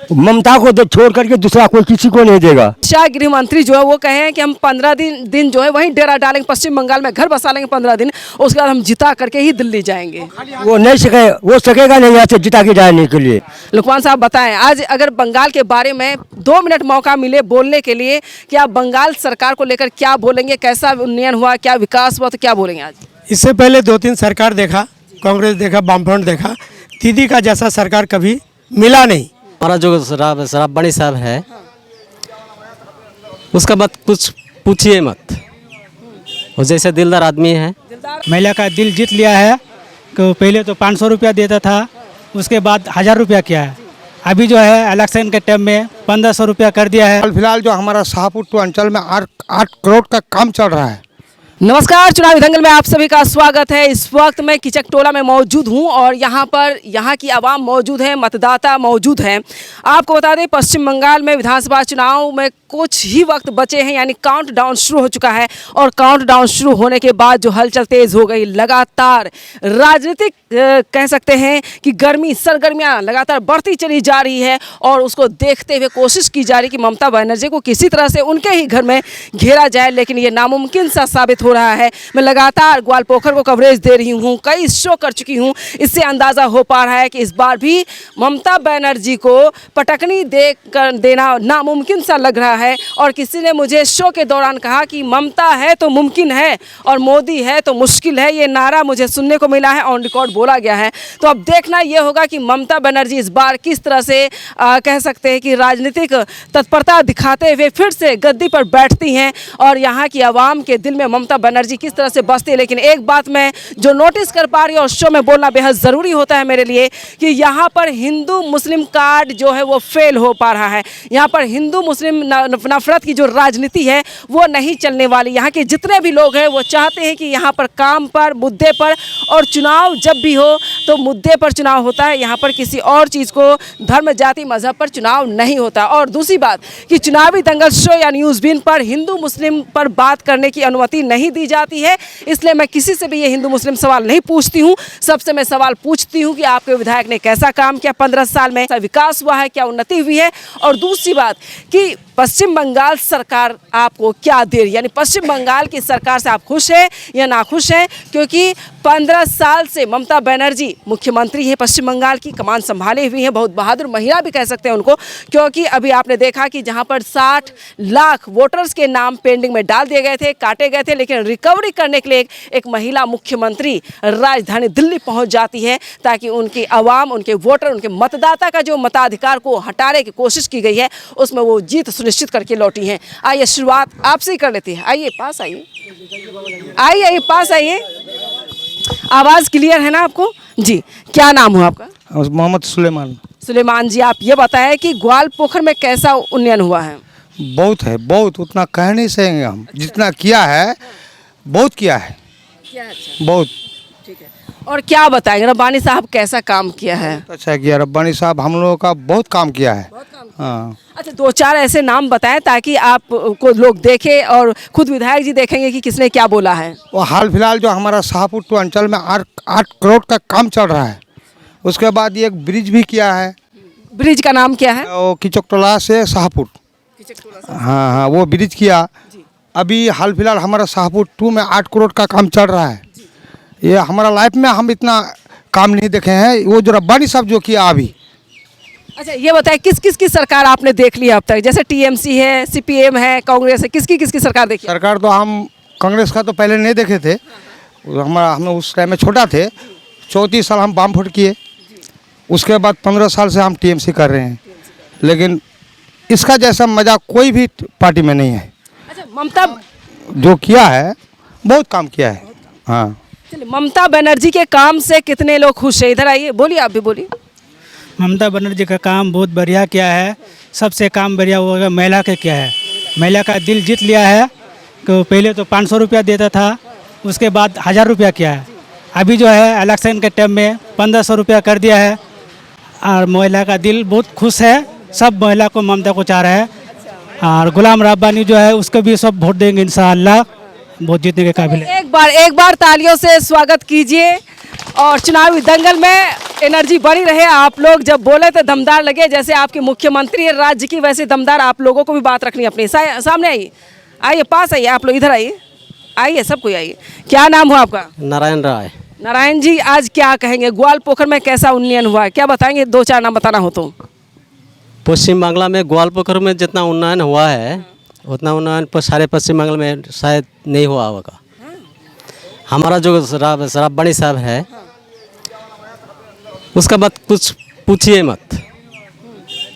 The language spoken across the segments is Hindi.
ममता को छोड़ करके दूसरा कोई किसी को नहीं देगा। शाह गृह मंत्री जो है वो कहे हैं कि हम 15 दिन जो है वहीं डेरा डालेंगे, पश्चिम बंगाल में घर बसा लेंगे 15 दिन, उसके बाद हम जिता करके ही दिल्ली जाएंगे। वो नहीं सके, वो सकेगा नहीं यहाँ से जिता के जाने के लिए। लुकमान साहब बताएं, आज अगर बंगाल के बारे में 2 मिनट मौका मिले बोलने के लिए, कि आप बंगाल सरकार को लेकर क्या बोलेंगे, कैसा उन्नयन हुआ, क्या विकास हुआ, तो क्या बोलेंगे आज? इससे पहले 2-3 सरकार देखा, कांग्रेस देखा, वामफ्रंट देखा, दीदी का जैसा सरकार कभी मिला नहीं। हमारा जो शराबनी साहब है उसका मत कुछ पूछिए मत, वो जैसे दिलदार आदमी है। महिला का दिल जीत लिया है कि पहले तो 500 रुपया देता था, उसके बाद 1000 रुपया किया है। अभी जो है इलेक्शन के टाइम में 1500 रुपया कर दिया है। हाल फिलहाल जो हमारा शाहपुर अंचल में 8 करोड़ का काम चल रहा है। नमस्कार, चुनावी दंगल में आप सभी का स्वागत है। इस वक्त मैं किचकटोला में मौजूद हूं और यहाँ की आवाम मौजूद है, मतदाता मौजूद हैं। आपको बता दें, पश्चिम बंगाल में विधानसभा चुनाव में कुछ ही वक्त बचे हैं, यानी काउंटडाउन शुरू हो चुका है। और काउंटडाउन शुरू होने के बाद जो हलचल तेज हो गई, लगातार राजनीतिक कह सकते हैं कि सरगर्मियाँ लगातार बढ़ती चली जा रही है। और उसको देखते हुए कोशिश की जा रही कि ममता बनर्जी को किसी तरह से उनके ही घर में घेरा जाए, लेकिन ये नामुमकिन सा साबित हो रहा है। मैं लगातार ग्वालपोखर को कवरेज दे रही हूँ, कई शो कर चुकी हूँ, इससे अंदाज़ा हो पा रहा है कि इस बार भी ममता बनर्जी को पटकनी देना नामुमकिन सा लग रहा है। और किसी ने मुझे शो के दौरान कहा कि ममता है तो मुमकिन है और मोदी है तो मुश्किल है, ये नारा मुझे सुनने को मिला है, ऑन रिकॉर्ड बोला गया है। तो अब देखना ये होगा कि ममता बनर्जी इस बार किस तरह से कह सकते हैं कि राजनीतिक तत्परता दिखाते हुए फिर से गद्दी पर बैठती हैं और यहाँ की आवाम के दिल में ममता बनर्जी किस तरह से बसती है। लेकिन एक बात मैं जो नोटिस कर पा रही हूँ और शो में बोलना बेहद ज़रूरी होता है मेरे लिए, कि यहाँ पर हिंदू मुस्लिम कार्ड जो है वो फेल हो पा रहा है। यहाँ पर हिंदू मुस्लिम नफरत की जो राजनीति है वो नहीं चलने वाली। यहाँ के जितने भी लोग हैं वो चाहते हैं कि यहाँ पर काम पर, मुद्दे पर, और चुनाव जब भी हो तो मुद्दे पर चुनाव होता है। यहाँ पर किसी और चीज़ को, धर्म, जाति, मजहब पर चुनाव नहीं होता। और दूसरी बात कि चुनावी दंगल शो या न्यूज़ बीन पर हिंदू मुस्लिम पर बात करने की अनुमति नहीं दी जाती है, इसलिए मैं किसी से भी ये हिंदू मुस्लिम सवाल नहीं पूछती हूँ। सबसे मैं सवाल पूछती हूँ कि आपके विधायक ने कैसा काम किया 15 साल में, कैसा विकास हुआ है, क्या उन्नति हुई है। और दूसरी बात कि पश्चिम बंगाल सरकार आपको क्या दे रही है, यानी पश्चिम बंगाल की सरकार से आप खुश हैं या नाखुश हैं। क्योंकि 15 साल से ममता बनर्जी मुख्यमंत्री है पश्चिम बंगाल की, कमान संभाले हुई हैं, बहुत बहादुर महिला भी कह सकते हैं उनको। क्योंकि अभी आपने देखा कि जहां पर 60 लाख वोटर्स के नाम पेंडिंग में डाल दिए गए थे, काटे गए थे, लेकिन रिकवरी करने के लिए एक महिला मुख्यमंत्री राजधानी दिल्ली पहुंच जाती है, ताकि उनकी आवाम, उनके वोटर, उनके मतदाता का जो मताधिकार को हटाने की कोशिश की गई है उसमें वो जीत सुनिश्चित करके लौटी हैं। आइए शुरुआत आपसे ही कर लेते हैं। आइए पास आइए, आइए पास आइए। आवाज़ क्लियर है ना आपको? जी, क्या नाम हुआ आपका? मोहम्मद सुलेमान जी, आप ये बताएं कि ग्वालपोखर में कैसा उन्नयन हुआ है? बहुत है, बहुत, उतना कह नहीं सकेंगे हम। जितना किया है बहुत किया है, बहुत। ठीक है, और क्या बताएंगे रब्बानी साहब कैसा काम किया है? अच्छा किया रब्बानी साहब, हम लोगों का बहुत काम किया है। हाँ। अच्छा, 2-4 ऐसे नाम बताएं ताकि आप को लोग देखें और खुद विधायक जी देखेंगे कि किसने क्या बोला है। वो हाल फिलहाल जो हमारा शाहपुर अंचल में 8 करोड़ का काम चल रहा है। उसके बाद एक ब्रिज भी किया है। ब्रिज का नाम क्या है? वो किचकटोला से शाहपुर। हाँ हाँ, वो ब्रिज किया। अभी हाल फिलहाल हमारा शाहपुर 2 में 8 करोड़ का काम चल रहा है। ये हमारा लाइफ में हम इतना काम नहीं देखे हैं, वो जो रब्बानी साहब जो किया अभी। अच्छा, ये बताएं किस किस की सरकार आपने देख ली अब तक? जैसे टीएमसी है, सीपीएम है, कांग्रेस है, किसकी सरकार देखी? सरकार तो हम कांग्रेस का तो पहले नहीं देखे थे, हम उस टाइम में छोटा थे। 34 साल हम वामफ्रंट किए, उसके बाद 15 साल से हम टीएमसी कर रहे हैं, लेकिन इसका जैसा मजा कोई भी पार्टी में नहीं है। अच्छा, ममता जो किया है बहुत काम किया है। हाँ, चलिए, ममता बनर्जी के काम से कितने लोग खुश हैं? इधर आइए, बोलिए, आप भी बोलिए। ममता बनर्जी का काम बहुत बढ़िया किया है। सबसे काम बढ़िया वो महिला का किया है। महिला का दिल जीत लिया है कि पहले तो 500 रुपया देता था, उसके बाद 1000 रुपया किया है। अभी जो है इलेक्शन के टाइम में 1500 रुपया कर दिया है और महिला का दिल बहुत खुश है। सब महिला को, ममता को चाह रहा है। और गुलाम रब्बानी जो है उसको भी सब वोट देंगे इंशाअल्लाह, बहुत जीतने के काबिल है। एक बार तालियों से स्वागत कीजिए। और चुनावी दंगल में एनर्जी बनी रहे। आप लोग जब बोले तो दमदार लगे, जैसे आपके मुख्यमंत्री है राज्य की, वैसे दमदार आप लोगों को भी बात रखनी है अपनी। सामने आइए, आइए पास आइए, आप लोग इधर आइए, आइए सब कोई आइए। क्या नाम हुआ आपका? नारायण राय। नारायण जी, आज क्या कहेंगे? ग्वालपोखर में कैसा उन्नयन हुआ है, क्या बताएंगे? 2-4 नाम बताना हो तो। पश्चिम बांग्ला में ग्वालपोखर में जितना उन्नयन हुआ है उतना उन्नयन सारे पश्चिम बांग्ला में शायद नहीं हुआ होगा। हमारा जो शराबनी साहब है उसका बात कुछ पूछिए मत,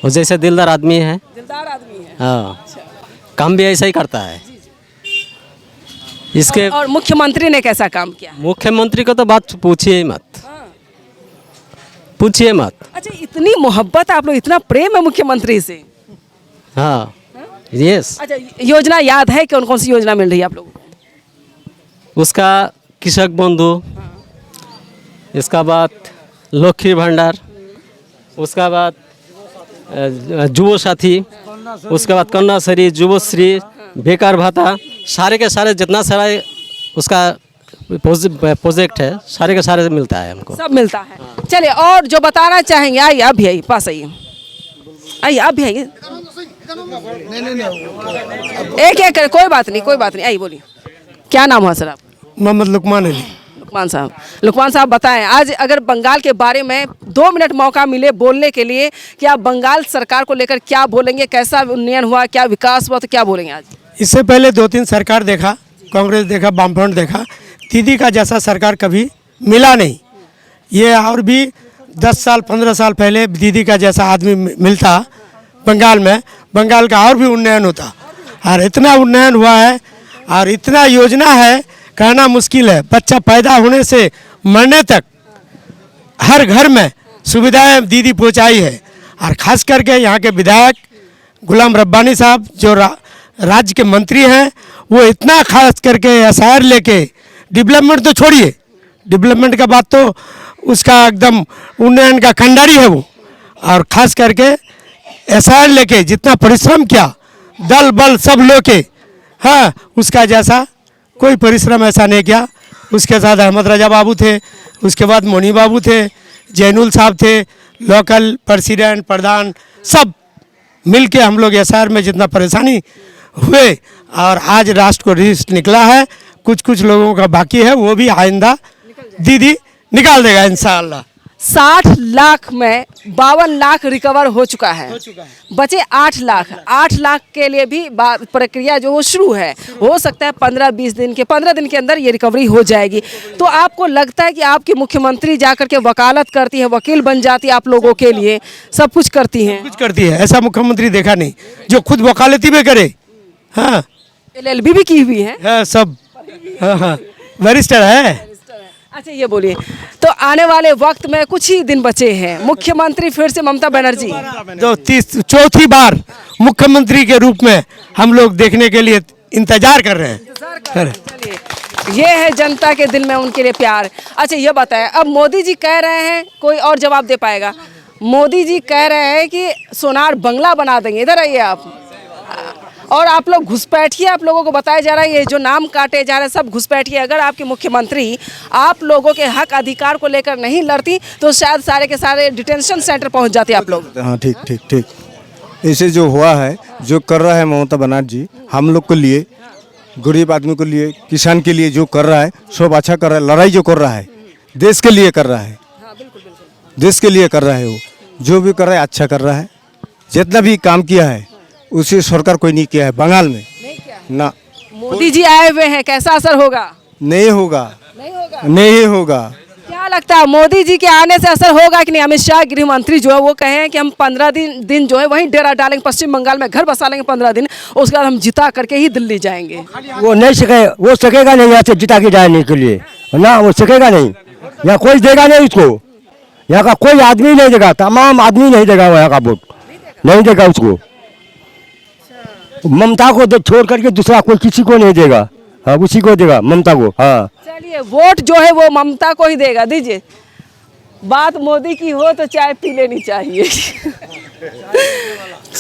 वो जैसे दिलदार आदमी है। दिलदार आदमी है। हाँ, काम भी ऐसा ही करता है। इसके और मुख्यमंत्री ने कैसा काम किया? मुख्यमंत्री को तो बात पूछिए ही मत, पूछिए मत। अच्छा, इतनी मोहब्बत आप लोग, इतना प्रेम है मुख्यमंत्री से? हाँ, यस। अच्छा, योजना याद है? कौन कौन सी योजना मिल रही है आप लोगों को? उसका कृषक बंधु, इसका बाद लक्ष्मी भंडार, उसका बाद युवा साथी, उसके बाद कन्याश्री, युवश्री, बेकार भाता, सारे के सारे जितना सारा उसका प्रोजेक्ट है सारे के सारे मिलता है हमको। सब मिलता है। चलिए, और जो बताना चाहेंगे, आइए आप भी आइए, पास आइए, आइए आप भी आइए। एक कर, कोई बात नहीं, कोई बात नहीं, आइए बोलिए। क्या नाम हुआ सर आप? मोहम्मद लुकमान अली। लुकमान साहब बताएं, आज अगर बंगाल के बारे में 2 मिनट मौका मिले बोलने के लिए, कि आप बंगाल सरकार को लेकर क्या बोलेंगे? कैसा उन्नयन हुआ, क्या विकास हुआ, तो क्या बोलेंगे आज? इससे पहले 2-3 सरकार देखा, कांग्रेस देखा, वामफ्रंट देखा, दीदी का जैसा सरकार कभी मिला नहीं। ये और भी 10 साल 15 साल पहले दीदी का जैसा आदमी मिलता बंगाल में, बंगाल का और भी उन्नयन होता। और इतना उन्नयन हुआ है और इतना योजना है, कहना मुश्किल है। बच्चा पैदा होने से मरने तक हर घर में सुविधाएं दीदी पहुंचाई है। और ख़ास करके यहाँ के विधायक गुलाम रब्बानी साहब जो राज्य के मंत्री हैं, वो इतना खास करके एसआईआर लेके, डेवलपमेंट तो छोड़िए, डेवलपमेंट का बात तो उसका एकदम उन्नयन का खंडारी है वो। और ख़ास करके एसआईआर लेके जितना परिश्रम किया, दल बल सब लोग के, हाँ, उसका जैसा कोई परिश्रम ऐसा नहीं किया। उसके साथ अहमद रजा बाबू थे, उसके बाद मोनी बाबू थे, जैनुल साहब थे, लोकल प्रेसिडेंट प्रधान सब मिल के हम लोग एसआईआर में जितना परेशानी हुए, और आज राष्ट्र को रिस्ट निकला है। कुछ कुछ लोगों का बाकी है, वो भी आइंदा दीदी निकाल देगा इंशाअल्लाह। 60 लाख में 52 लाख रिकवर हो चुका है, बचे 8 लाख। 8 लाख के लिए भी प्रक्रिया जो वो शुरू है, हो सकता है 15-20 दिन के 15 दिन के अंदर ये रिकवरी हो जाएगी। तो आपको लगता है कि आपकी मुख्यमंत्री जाकर के वकालत करती है, वकील बन जाती है, आप लोगों के लिए सब कुछ करती हैं? कुछ करती है, ऐसा मुख्यमंत्री देखा नहीं जो खुद वकालती में करे। हाँ, LLB भी की हुई है, सब। हाँ, वरिष्ठ है। अच्छा, ये बोलिए, तो आने वाले वक्त में कुछ ही दिन बचे हैं, मुख्यमंत्री फिर से ममता बनर्जी जो 34 बार मुख्यमंत्री के रूप में हम लोग देखने के लिए इंतजार कर रहे हैं। चलिए, ये है जनता के दिल में उनके लिए प्यार। अच्छा, ये बताएं, अब मोदी जी कह रहे हैं, कोई और जवाब दे पाएगा? मोदी जी कह रहे हैं कि सोनार बंगला बना देंगे। इधर आइए आप, और आप लोग घुसपैठिए, आप लोगों को बताया जा रहा है ये जो नाम काटे जा रहे हैं सब घुसपैठिए। अगर आपकी मुख्यमंत्री आप लोगों के हक अधिकार को लेकर नहीं लड़ती तो शायद सारे के सारे डिटेंशन सेंटर पहुंच जाते आप लोग। हाँ, ठीक ठीक ठीक। इसे जो हुआ है, जो कर रहा है ममता बनर्जी हम लोग के लिए, गरीब आदमी के लिए, किसान के लिए जो कर रहा है सब अच्छा कर रहा है। लड़ाई जो कर रहा है देश के लिए कर रहा है, देश के लिए कर रहा है। वो जो भी कर रहा है अच्छा कर रहा है। जितना भी काम किया है उसे सरकार कोई नहीं किया है बंगाल में, ना। मोदी जी आए हुए हैं, कैसा असर होगा? नहीं होगा, नहीं होगा। क्या लगता है मोदी जी के आने से असर होगा कि नहीं? अमित शाह गृह मंत्री जो है वो कहे हैं कि हम 15 दिन जो है वहीं डेरा डालेंगे, पश्चिम बंगाल में घर बसा लेंगे 15 दिन, उसके बाद हम जिता करके ही दिल्ली जाएंगे। वो नहीं सके, वो सकेगा नहीं यहाँ से जिता के जाने के लिए ना, वो सकेगा नहीं। यहाँ कोई देगा नहीं उसको, यहाँ का कोई आदमी नहीं देगा, तमाम आदमी नहीं देगा यहाँ का वोट, नहीं देगा उसको। ममता को छोड़ करके दूसरा कोई किसी को नहीं देगा। हाँ, उसी को देगा, ममता को। हाँ, चलिए, वोट जो है वो ममता को ही देगा। दीजिए, बात मोदी की हो तो चाय पी लेनी चाहिए।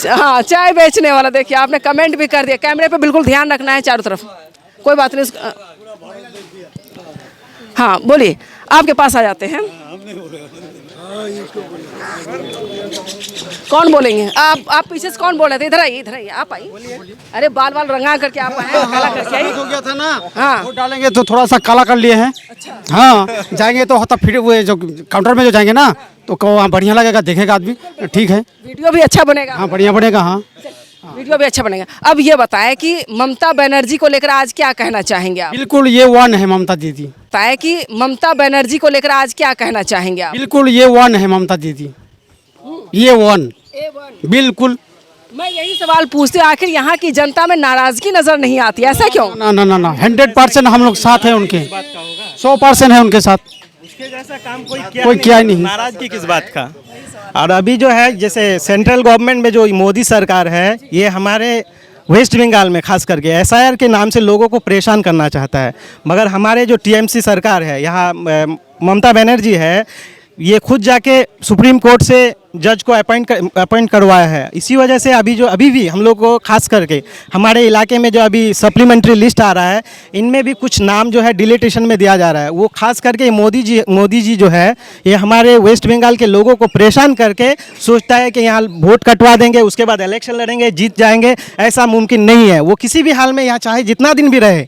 हाँ, चाय बेचने वाला, देखिए आपने कमेंट भी कर दिया। कैमरे पे बिल्कुल ध्यान रखना है चारों तरफ, कोई बात नहीं। हाँ, बोलिए। आपके पास आ जाते हैं। कौन बोलेंगे? आप पीछे से कौन बोल रहे थे? इधर आइए आप आइए। अरे बाल रंगा करके आप आए, काला करके आइए। हो गया था ना, हाँ। वोट डालेंगे तो थोड़ा सा काला कर लिए हैं। अच्छा। हाँ, जाएंगे तो होता फिर वो जो काउंटर में जो जाएंगे ना तो वहाँ बढ़िया लगेगा, देखेगा आदमी, ठीक है। वीडियो भी अच्छा बनेगा। हाँ, बढ़िया बनेगा। हाँ, वीडियो भी अच्छा बनेगा। अब ये बताएं कि ममता बनर्जी को लेकर आज क्या कहना चाहेंगे आप? बिल्कुल ये वन है ममता दीदी। बताएं कि ममता बनर्जी को लेकर आज क्या कहना चाहेंगे आप? बिल्कुल ये वन है ममता दीदी, ये वन बिल्कुल। मैं यही सवाल पूछती हूँ, आखिर यहाँ की जनता में नाराजगी नजर नहीं आती, ऐसा क्यों? ना ना ना ना, 100% हम लोग साथ हैं उनके, 100% है उनके साथ। उसके जैसा काम कोई किया ही नहीं। नाराजगी किस बात का? और अभी जो है जैसे सेंट्रल गवर्नमेंट में जो मोदी सरकार है, ये हमारे वेस्ट बंगाल में खास करके एसआईआर के नाम से लोगों को परेशान करना चाहता है। मगर हमारे जो टीएमसी सरकार है, यहाँ ममता बनर्जी है, ये खुद जाके सुप्रीम कोर्ट से जज को अपॉइंट करवाया है। इसी वजह से अभी भी हम लोग को खास करके हमारे इलाके में जो अभी सप्लीमेंट्री लिस्ट आ रहा है, इनमें भी कुछ नाम जो है डिलीटेशन में दिया जा रहा है। वो खास करके मोदी जी जो है, ये हमारे वेस्ट बंगाल के लोगों को परेशान करके सोचता है कि यहाँ वोट कटवा देंगे, उसके बाद इलेक्शन लड़ेंगे, जीत जाएंगे। ऐसा मुमकिन नहीं है। वो किसी भी हाल में यहाँ चाहे जितना दिन भी रहे,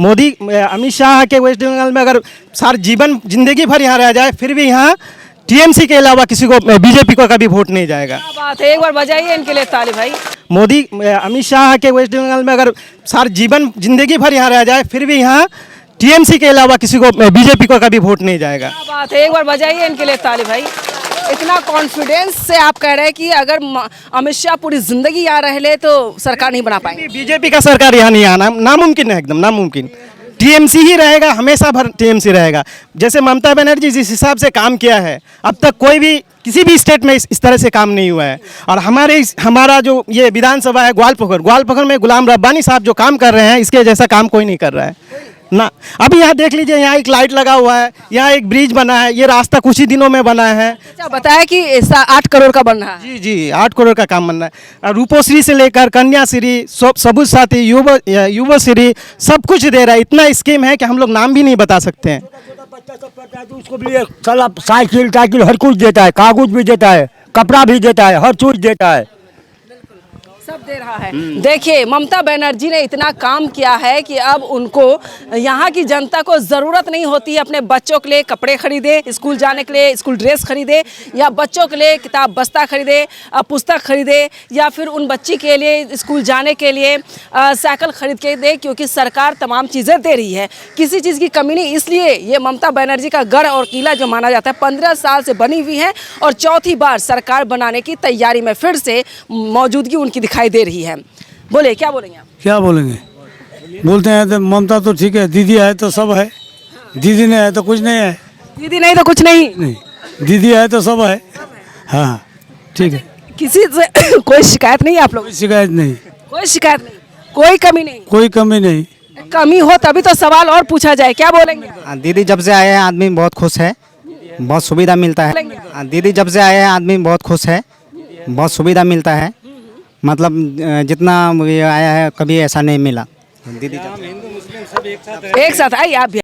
मोदी अमित शाह के वेस्ट बंगाल में अगर सारा जिंदगी भर यहाँ रह जाए, फिर भी यहाँ टीएमसी के अलावा किसी को, बीजेपी को कभी वोट नहीं जाएगा। क्या बात है, एक बार बजाइए इनके लिए ताली भाई। मोदी अमित शाह के वेस्ट बंगाल में अगर सारा जिंदगी भर यहाँ रह जाए, फिर भी यहाँ टीएमसी के अलावा किसी को, बीजेपी को कभी वोट नहीं जाएगा। क्या बात है, एक बार बजाइए इनके लिए ताली भाई। इतना कॉन्फिडेंस से आप कह रहे हैं कि अगर अमित शाह पूरी जिंदगी यहाँ रह ले तो सरकार नहीं बना पाएंगे। बीजेपी का सरकार यहाँ नहीं आना नामुमकिन है, एकदम नामुमकिन। टीएमसी ही रहेगा, हमेशा भर टीएमसी रहेगा। जैसे ममता बनर्जी जिस हिसाब से काम किया है, अब तक कोई भी किसी भी स्टेट में इस तरह से काम नहीं हुआ है। और हमारा जो ये विधानसभा है ग्वालपखर में गुलाम रब्बानी साहब जो काम कर रहे हैं, इसके जैसा काम कोई नहीं कर रहा है ना। अभी यहाँ देख लीजिए, यहाँ एक लाइट लगा हुआ है, यहाँ एक ब्रिज बना है, ये रास्ता कुछ ही दिनों में बना है। अच्छा, बताया कि 8 करोड़ का बन रहा है। जी 8 करोड़ का काम बन रहा है। और रूपोश्री से लेकर कन्याश्री, सबुज साथी, युवश्री, सब कुछ दे रहा है। इतना स्कीम है कि हम लोग नाम भी नहीं बता सकते हैं। उसको भी साइकिल हर कुछ देता है, कागज भी देता है, कपड़ा भी देता है, हर चीज देता है, सब दे रहा है। देखिए, ममता बनर्जी ने इतना काम किया है कि अब उनको यहाँ की जनता को ज़रूरत नहीं होती है अपने बच्चों के लिए कपड़े खरीदे, स्कूल जाने के लिए स्कूल ड्रेस खरीदे, या बच्चों के लिए किताब बस्ता खरीदे, पुस्तक खरीदे, या फिर उन बच्ची के लिए स्कूल जाने के लिए साइकिल खरीद के दे, क्योंकि सरकार तमाम चीज़ें दे रही है, किसी चीज़ की कमी नहीं। इसलिए ये ममता बनर्जी का गढ़ और किला जो माना जाता है, 15 साल से बनी हुई है और चौथी बार सरकार बनाने की तैयारी में फिर से मौजूदगी उनकी दिखाई दे रही है। बोले, क्या बोलेंगे आप? क्या बोलेंगे? बोलते हैं तो ममता तो ठीक है, दीदी है तो सब है, दीदी नहीं है तो कुछ नहीं है, दीदी नहीं तो कुछ नहीं, दीदी है तो सब है। हाँ, ठीक है। किसी से कोई शिकायत नहीं है आप लोग? कोई शिकायत नहीं, कोई शिकायत नहीं, कोई कमी नहीं, कोई कमी नहीं। कमी हो तभी तो सवाल और पूछा जाए। क्या बोलेंगे? दीदी जब से आए हैं आदमी बहुत खुश है, बहुत सुविधा मिलता है। दीदी जब से आए हैं आदमी बहुत खुश है, बहुत सुविधा मिलता है। मतलब जितना ये आया है कभी ऐसा नहीं मिला। दीदी एक साथ आइए आप भी।